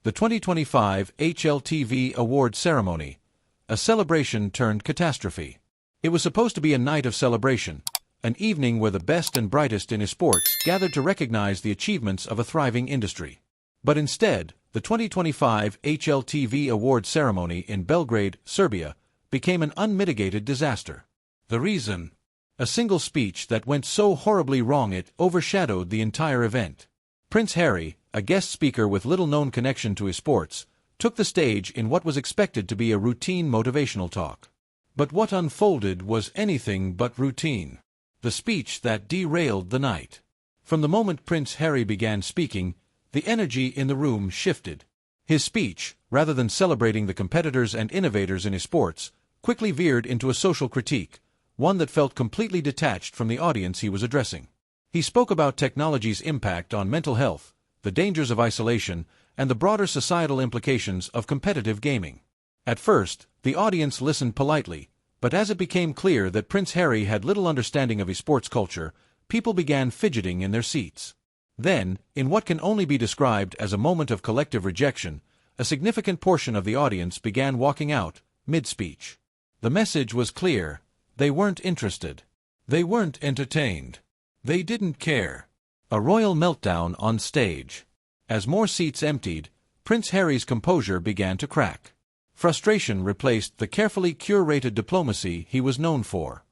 The 2025 HLTV Award Ceremony, a celebration turned catastrophe. It was supposed to be a night of celebration, an evening where the best and brightest in esports gathered to recognize the achievements of a thriving industry. But instead, the 2025 HLTV Award Ceremony in Belgrade, Serbia, became an unmitigated disaster. The reason? A single speech that went so horribly wrong it overshadowed the entire event. Prince Harry, a guest speaker with little-known connection to esports, took the stage in what was expected to be a routine motivational talk. But what unfolded was anything but routine. The speech that derailed the night. From the moment Prince Harry began speaking, the energy in the room shifted. His speech, rather than celebrating the competitors and innovators in esports, quickly veered into a social critique, one that felt completely detached from the audience he was addressing. He spoke about technology's impact on mental health, the dangers of isolation, and the broader societal implications of competitive gaming. At first, the audience listened politely, but as it became clear that Prince Harry had little understanding of esports culture, people began fidgeting in their seats. Then, in what can only be described as a moment of collective rejection, a significant portion of the audience began walking out, mid-speech. The message was clear: they weren't interested. They weren't entertained. They didn't care. A royal meltdown on stage. As more seats emptied, Prince Harry's composure began to crack. Frustration replaced the carefully curated diplomacy he was known for.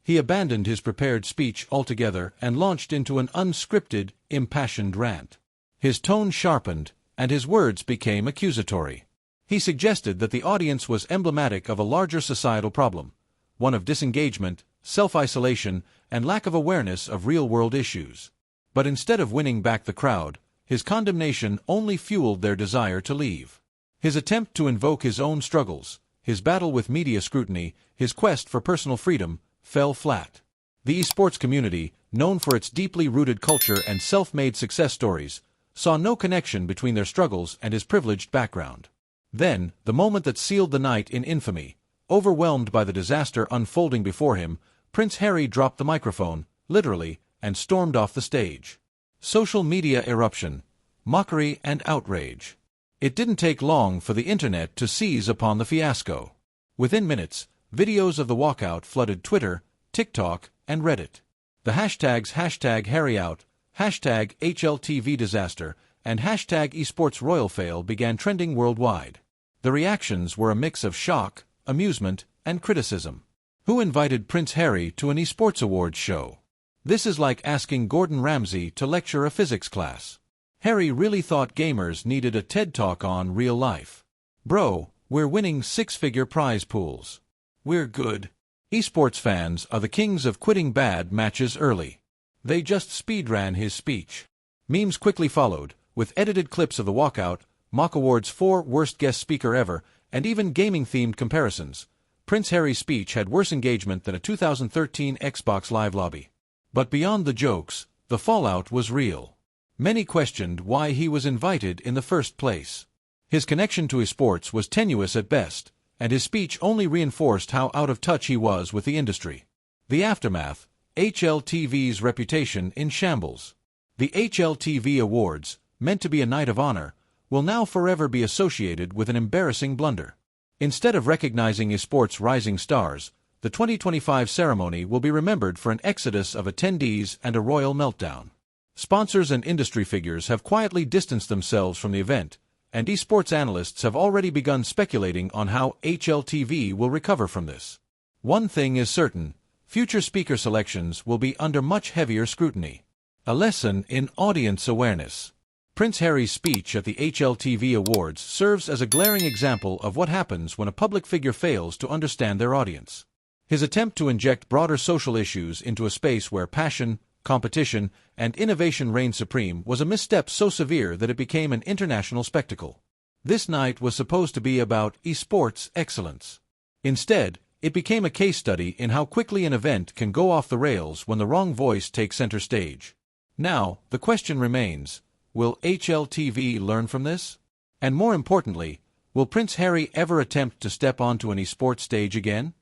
He abandoned his prepared speech altogether and launched into an unscripted, impassioned rant. His tone sharpened, and his words became accusatory. He suggested that the audience was emblematic of a larger societal problem, one of disengagement, self-isolation, and lack of awareness of real-world issues. But instead of winning back the crowd, his condemnation only fueled their desire to leave. His attempt to invoke his own struggles, his battle with media scrutiny, his quest for personal freedom, fell flat. The esports community, known for its deeply rooted culture and self-made success stories, saw no connection between their struggles and his privileged background. Then, the moment that sealed the night in infamy, overwhelmed by the disaster unfolding before him, Prince Harry dropped the microphone, literally, and stormed off the stage. Social media eruption, mockery and outrage. It didn't take long for the internet to seize upon the fiasco. Within minutes, videos of the walkout flooded Twitter, TikTok, and Reddit. The hashtags #HarryOut, #HLTVDisaster, and #EsportsRoyalFail began trending worldwide. The reactions were a mix of shock, amusement, and criticism. Who invited Prince Harry to an esports awards show? This is like asking Gordon Ramsay to lecture a physics class. Harry really thought gamers needed a TED Talk on real life. Bro, we're winning six-figure prize pools. We're good. Esports fans are the kings of quitting bad matches early. They just speedran his speech. Memes quickly followed, with edited clips of the walkout, mock awards for worst guest speaker ever, and even gaming-themed comparisons. Prince Harry's speech had worse engagement than a 2013 Xbox Live lobby. But beyond the jokes, the fallout was real. Many questioned why he was invited in the first place. His connection to esports was tenuous at best, and his speech only reinforced how out of touch he was with the industry. The aftermath: HLTV's reputation in shambles. The HLTV Awards, meant to be a night of honor, will now forever be associated with an embarrassing blunder. Instead of recognizing esports' rising stars, the 2025 ceremony will be remembered for an exodus of attendees and a royal meltdown. Sponsors and industry figures have quietly distanced themselves from the event, and esports analysts have already begun speculating on how HLTV will recover from this. One thing is certain: future speaker selections will be under much heavier scrutiny. A lesson in audience awareness. Prince Harry's speech at the HLTV Awards serves as a glaring example of what happens when a public figure fails to understand their audience. His attempt to inject broader social issues into a space where passion, competition, and innovation reigned supreme was a misstep so severe that it became an international spectacle. This night was supposed to be about esports excellence. Instead, it became a case study in how quickly an event can go off the rails when the wrong voice takes center stage. Now, the question remains: will HLTV learn from this? And more importantly, will Prince Harry ever attempt to step onto an esports stage again?